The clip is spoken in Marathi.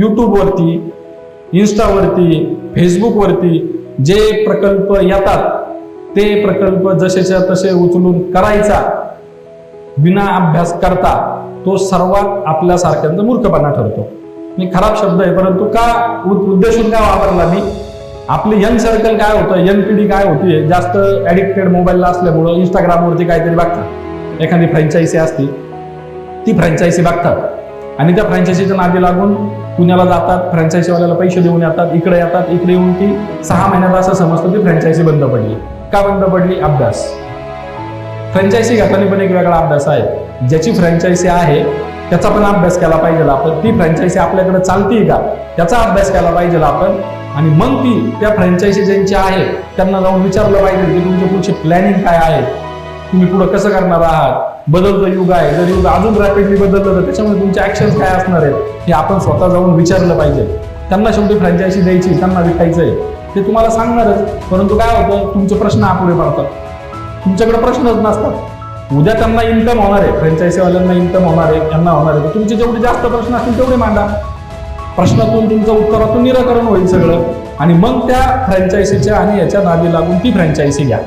यूट्यूबवरती, इन्स्टावरती, फेसबुकवरती जे प्रकल्प येतात ते प्रकल्प जसेच्या तसे उचलून करायचा विना अभ्यास करता, तो सर्वात आपल्यासारख्यांचा मूर्खपणा ठरतो. मी खराब शब्द आहे, परंतु का उद्देशून काय वापरला मी, आपली यंग सर्कल काय होतं, यंग पिढी काय होती, जास्त ऍडिक्टेड मोबाईलला असल्यामुळं इंस्टाग्रामवरती काहीतरी बघतात, एखादी फ्रँचायसी असते ती फ्रँचायसी बघतात आणि त्या फ्रँचायसीच्या नादी लागून पुण्याला जातात, फ्रँचायसीवाल्याला पैसे देऊन येतात, इकडे येऊन ती 6 महिन्यात असं समजतं ती फ्रँचायसी बंद पडली. का बंद पडली? अभ्यास. फ्रँचायसी घेताना पण एक वेगळा अभ्यास आहे. ज्याची फ्रँचायसी आहे त्याचा पण अभ्यास केला पाहिजे आपण, ती फ्रँचायसी आपल्याकडे चालतीये का त्याचा अभ्यास केला पाहिजे आपण, आणि मग ती त्या फ्रँचायसी ज्यांची आहे त्यांना जाऊन विचारलं पाहिजे की तुमची पुढची प्लॅनिंग काय आहे, तुम्ही पुढे कसं करणार आहात. बदलतं युग आहे, जर युग अजून रॅपिडली बदललं तर त्याच्यामध्ये तुमचे ऍक्शन्स काय असणार आहेत हे आपण स्वतः जाऊन विचारलं पाहिजे. त्यांना शेवटी फ्रँचायसी द्यायची, त्यांना विकायचंय ते तुम्हाला सांगणारच, परंतु काय होतं, तुमचे प्रश्न अपुरे पडतात, तुमच्याकडे प्रश्नच नसतात. उद्या त्यांना इन्कम होणार आहे, फ्रँचायसीवाल्यांना इन्कम होणार आहे, त्यांना होणार आहे, तुमचे जेवढे जास्त प्रश्न असतील तेवढे मांडा. प्रश्नातून तुमचं उत्तरातून निराकरण होईल सगळं, आणि मग त्या फ्रँचायसीच्या आणि याच्या नादी लागून ती फ्रँचायसी घ्या.